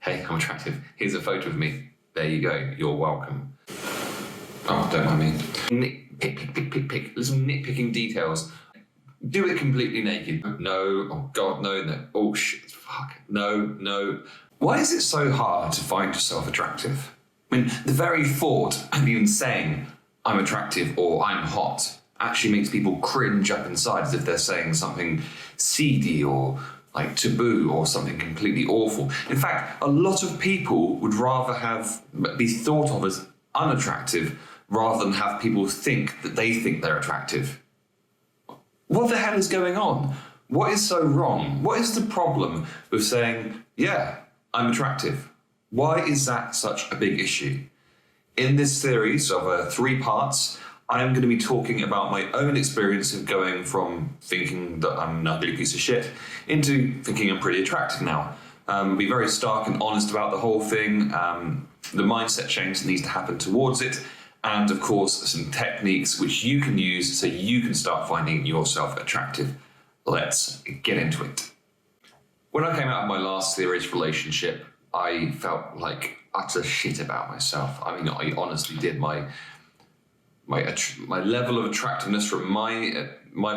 hey, I'm attractive. Here's a photo of me. There you go. You're welcome. Oh, don't mind me. Pick. Little nitpicking details. Do it completely naked. No. Oh, God, no. Oh, shit. Fuck. No. Why is it so hard to find yourself attractive? I mean, the very thought of even saying, I'm attractive or I'm hot, actually makes people cringe up inside as if they're saying something seedy or like taboo or something completely awful. In fact, a lot of people would rather be thought of as unattractive rather than have people think that they think they're attractive. What the hell is going on? What is so wrong? What is the problem with saying, yeah, I'm attractive? Why is that such a big issue? In this series of 3 parts, I am going to be talking about my own experience of going from thinking that I'm an ugly piece of shit into thinking I'm pretty attractive now. Be very stark and honest about the whole thing, the mindset change that needs to happen towards it, and of course some techniques which you can use so you can start finding yourself attractive. Let's get into it. When I came out of my last serious relationship, I felt like utter shit about myself. I mean, I honestly did. My level of attractiveness from my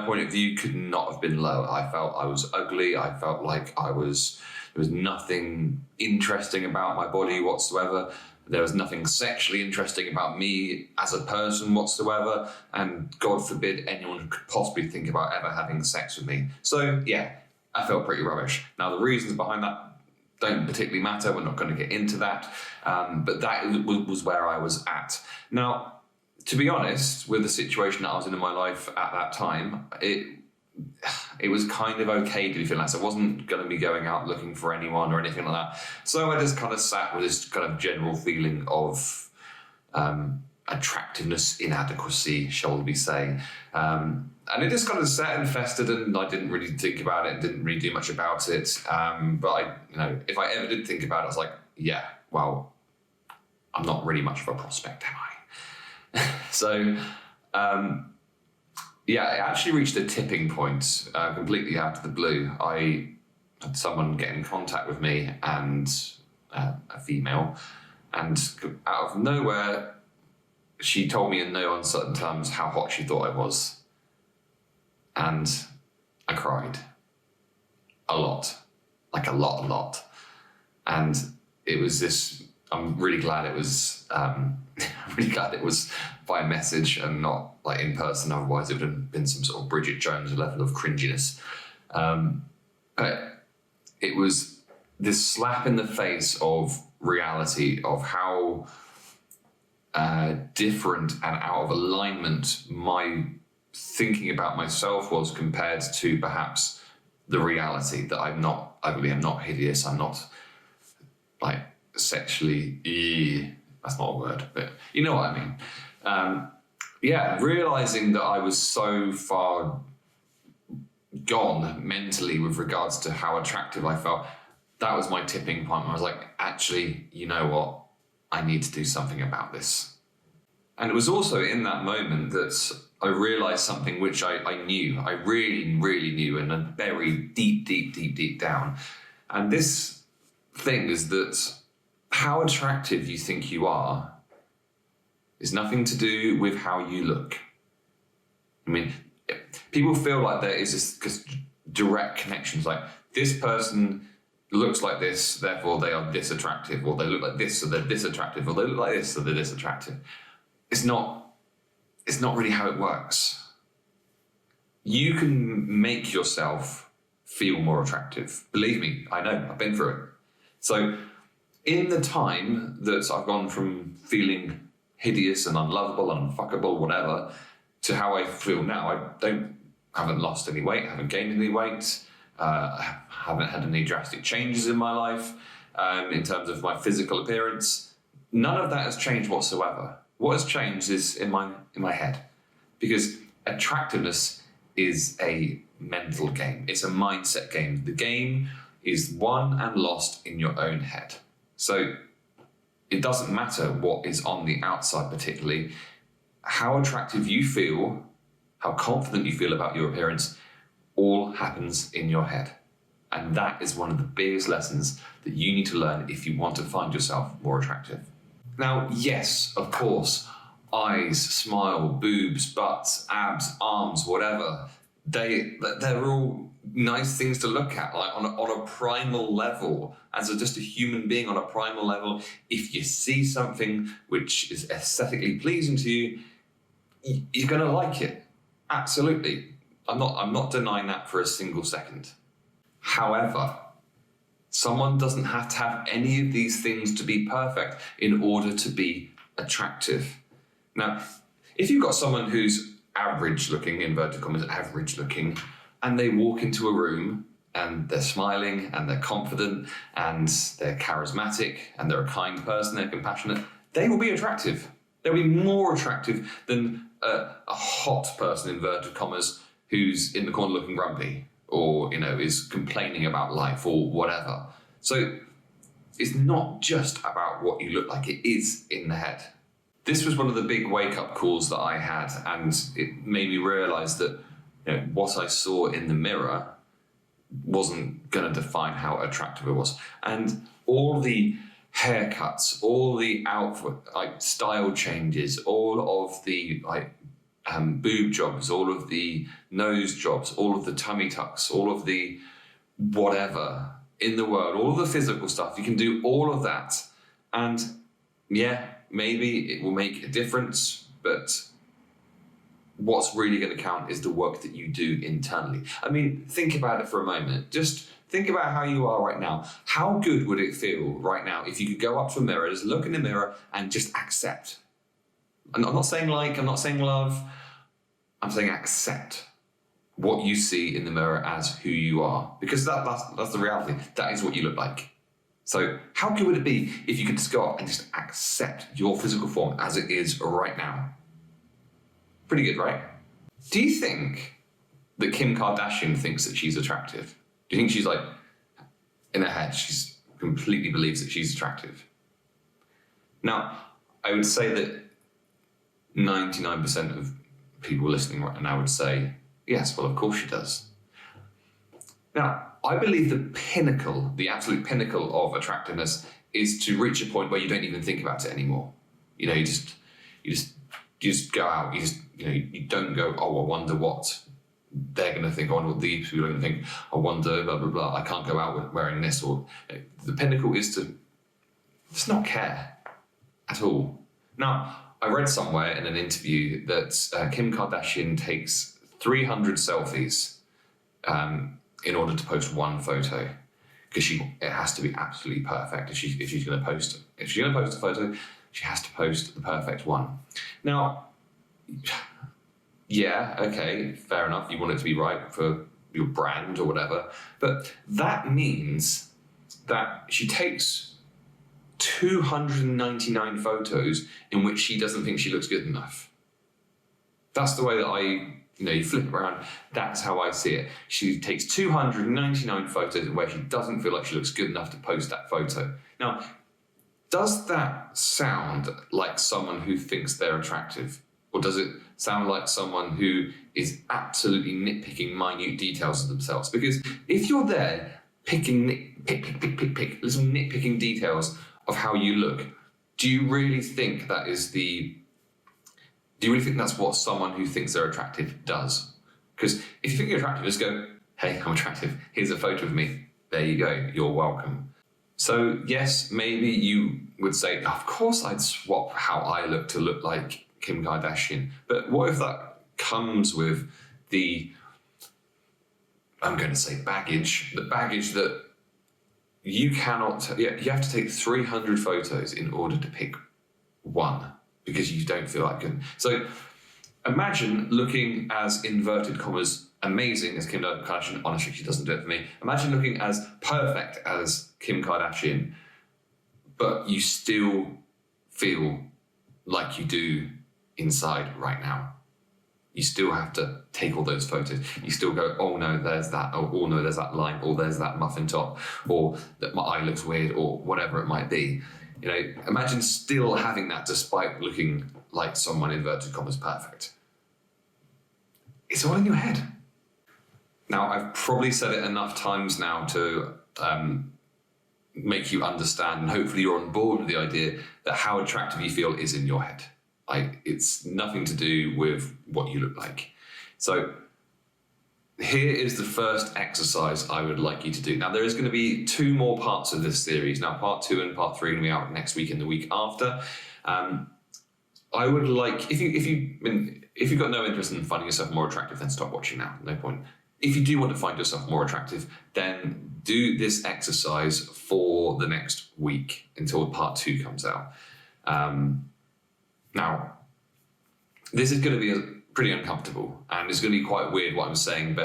point of view could not have been lower. I felt I was ugly. I felt like there was nothing interesting about my body whatsoever. There was nothing sexually interesting about me as a person whatsoever. And God forbid anyone could possibly think about ever having sex with me. So yeah, I felt pretty rubbish. Now the reasons behind that don't particularly matter. We're not going to get into that. But that was where I was at. Now, to be honest, with the situation that I was in my life at that time, it was kind of okay to be feeling like I wasn't going to be going out looking for anyone or anything like that. So I just kind of sat with this kind of general feeling of attractiveness, inadequacy, shall we say. And it just kind of sat and festered, and I didn't really think about it, didn't really do much about it. But if I ever did think about it, I was like, yeah, well, I'm not really much of a prospect, am I? So, it actually reached a tipping point completely out of the blue. I had someone get in contact with me, and a female, and out of nowhere, she told me in no uncertain terms how hot she thought I was. And I cried. A lot. Like a lot. And it was this, I'm really glad it was by message and not like in person, otherwise it would have been some sort of Bridget Jones level of cringiness. But it was this slap in the face of reality of how different and out of alignment my thinking about myself was compared to perhaps the reality that I'm not hideous, I'm not like sexually, that's not a word, but you know what I mean. Realizing that I was so far gone mentally with regards to how attractive I felt, that was my tipping point. I was like, actually, you know what? I need to do something about this. And it was also in that moment that I realized something which I knew, I really, really knew, and I buried deep down. And this thing is that how attractive you think you are is nothing to do with how you look. I mean, people feel like there is this direct connections, like this person looks like this, therefore they are this attractive, or they look like this, so they're this attractive, or they look like this, so they're this attractive. It's not really how it works. You can make yourself feel more attractive. Believe me, I know, I've been through it. So in the time that I've gone from feeling hideous and unlovable and unfuckable, whatever, to how I feel now, haven't lost any weight, haven't gained any weight, haven't had any drastic changes in my life in terms of my physical appearance. None of that has changed whatsoever. What has changed is in my head, because attractiveness is a mental game. It's a mindset game. The game is won and lost in your own head. So it doesn't matter what is on the outside particularly. How attractive you feel, how confident you feel about your appearance, all happens in your head. And that is one of the biggest lessons that you need to learn if you want to find yourself more attractive. Now, yes, of course, eyes, smile, boobs, butts, abs, arms, whatever, they're all nice things to look at, like on a primal level, as just a human being on a primal level. If you see something which is aesthetically pleasing to you, you're going to like it. Absolutely. I'm not denying that for a single second. However, someone doesn't have to have any of these things to be perfect in order to be attractive. Now, if you've got someone who's average looking, inverted commas, average looking, and they walk into a room and they're smiling and they're confident and they're charismatic and they're a kind person, they're compassionate, they will be attractive. They'll be more attractive than a hot person, inverted commas, who's in the corner looking grumpy or, is complaining about life or whatever. So it's not just about what you look like, it is in the head. This was one of the big wake-up calls that I had, and it made me realise that what I saw in the mirror wasn't going to define how attractive it was. And all the haircuts, all the outfit, style changes, all of the boob jobs, all of the nose jobs, all of the tummy tucks, all of the whatever in the world, all of the physical stuff, you can do all of that. And yeah, maybe it will make a difference, but what's really going to count is the work that you do internally. I mean, think about it for a moment. Just think about how you are right now. How good would it feel right now if you could go up to a mirror, just look in the mirror and just accept? And I'm not saying like, I'm not saying love, I'm saying accept what you see in the mirror as who you are. Because that's the reality. That is what you look like. So how good would it be if you could just go up and just accept your physical form as it is right now? Pretty good, right? Do you think that Kim Kardashian thinks that she's attractive? Do you think she's in her head, she's completely believes that she's attractive? Now, I would say that 99% of people listening right now would say, yes, well, of course she does. Now, I believe the absolute pinnacle of attractiveness is to reach a point where you don't even think about it anymore. You just go out, you don't go, oh, I wonder what they're going to think, I wonder what these people are going to think, I wonder, blah, blah, blah, I can't go out wearing this. Or the pinnacle is to just not care at all. Now, I read somewhere in an interview that Kim Kardashian takes 300 selfies in order to post one photo, because it has to be absolutely perfect. If she's going to post a photo, she has to post the perfect one. Now, yeah, okay, fair enough. You want it to be right for your brand or whatever, but that means that she takes 299 photos in which she doesn't think she looks good enough. That's the way that you flip it around, that's how I see it. She takes 299 photos where she doesn't feel like she looks good enough to post that photo. Now, does that sound like someone who thinks they're attractive? Or does it sound like someone who is absolutely nitpicking minute details of themselves? Because if you're there picking little nitpicking details of how you look, do you really think that's what someone who thinks they're attractive does? Because if you think you're attractive, just go, hey, I'm attractive. Here's a photo of me. There you go. You're welcome. So yes, maybe you would say, of course I'd swap how I look to look like Kim Kardashian. But what if that comes with the baggage that you cannot, you have to take 300 photos in order to pick one because you don't feel like good. So imagine looking as inverted commas amazing as Kim Kardashian. Honestly, she doesn't do it for me. Imagine looking as perfect as Kim Kardashian, but you still feel like you do inside right now. You still have to take all those photos. You still go, oh no, there's that. Oh no, there's that line. Or there's that muffin top. Or that my eye looks weird. Or whatever it might be. Imagine still having that despite looking like someone inverted commas perfect. It's all in your head. Now, I've probably said it enough times now to make you understand, and hopefully you're on board with the idea that how attractive you feel is in your head. It's nothing to do with what you look like. So here is the first exercise I would like you to do. Now, there is going to be 2 more parts of this series. Now, part 2 and part 3 are going to be out next week and the week after. I would like, if you've got no interest in finding yourself more attractive, then stop watching now. No point. If you do want to find yourself more attractive, then do this exercise for the next week until part 2 comes out. Now, this is going to be pretty uncomfortable, and it's going to be quite weird what I'm saying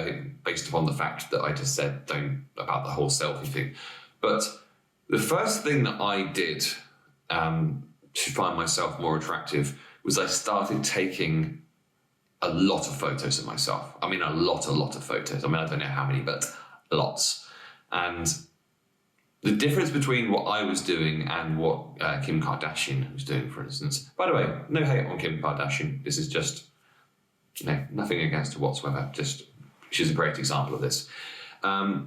based upon the fact that I just said about the whole selfie thing. But the first thing that I did to find myself more attractive was I started taking a lot of photos of myself. I mean, a lot of photos. I mean, I don't know how many, but lots. And the difference between what I was doing and what Kim Kardashian was doing, for instance. By the way, no hate on Kim Kardashian. This is just, nothing against her whatsoever. Just, she's a great example of this. But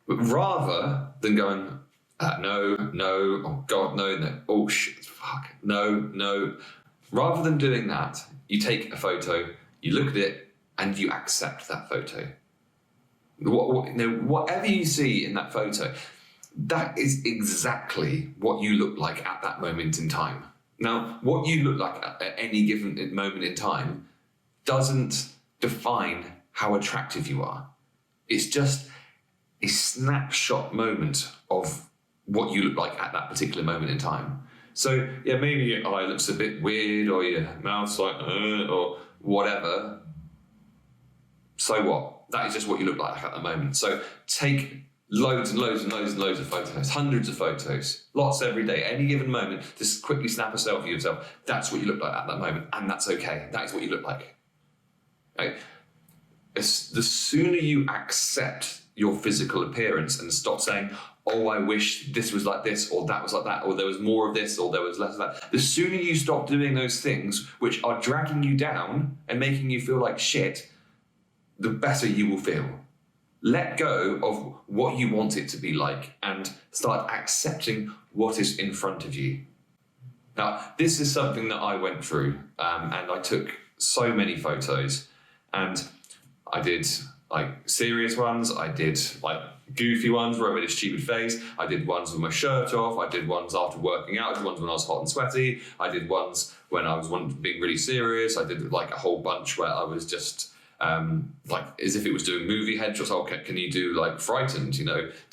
rather than going, no, oh God, no, oh shit, fuck, no. Rather than doing that, you take a photo, you look at it, and you accept that photo. Whatever you see in that photo, that is exactly what you look like at that moment in time. Now, what you look like at any given moment in time doesn't define how attractive you are. It's just a snapshot moment of what you look like at that particular moment in time. So, yeah, maybe your eye looks a bit weird, or your mouth's like, or whatever. So what? That is just what you look like at the moment. So take loads and loads of photos, hundreds of photos, lots every day, any given moment, just quickly snap a selfie of yourself. That's what you look like at that moment, and that's okay. That is what you look like. Right? The sooner you accept your physical appearance and stop saying, oh, I wish this was like this, or that was like that, or there was more of this, or there was less of that. The sooner you stop doing those things which are dragging you down and making you feel like shit, the better you will feel. Let go of what you want it to be like and start accepting what is in front of you. Now, this is something that I went through, and I took so many photos, and I did serious ones, I did goofy ones where I made a stupid face, I did ones with my shirt off, I did ones after working out, I did ones when I was hot and sweaty, I did ones when I was being really serious, I did a whole bunch where I was just as if it was doing movie headshots. Oh, can you do frightened,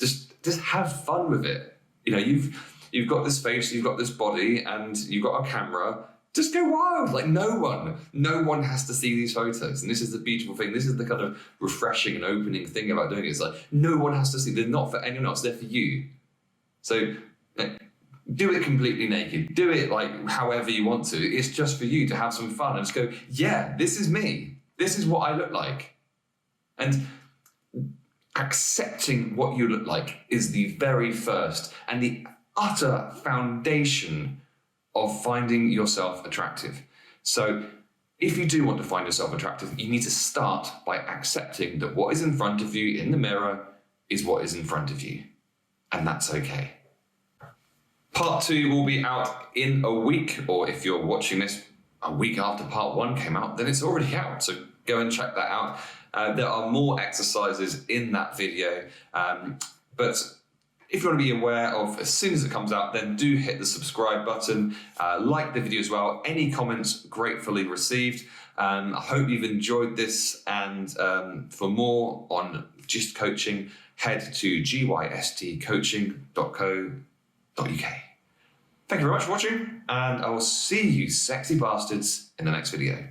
just have fun with it. You've got this face, you've got this body, and you've got a camera. Just go wild. No one has to see these photos. And this is the beautiful thing. This is the kind of refreshing and opening thing about doing it. It's no one has to see. They're not for anyone else. They're for you. So do it completely naked. Do it however you want to. It's just for you to have some fun and just go, yeah, this is me. This is what I look like. And accepting what you look like is the very first and the utter foundation of finding yourself attractive. So if you do want to find yourself attractive, you need to start by accepting that what is in front of you in the mirror is what is in front of you. And that's okay. Part 2 will be out in a week, or if you're watching this a week after part 1 came out, then it's already out. So go and check that out. There are more exercises in that video, but if you want to be aware of as soon as it comes out, then do hit the subscribe button, like the video as well. Any comments gratefully received. I hope you've enjoyed this, and for more on Gist Coaching, head to gystcoaching.co.uk. Thank you very much for watching, and I will see you sexy bastards in the next video.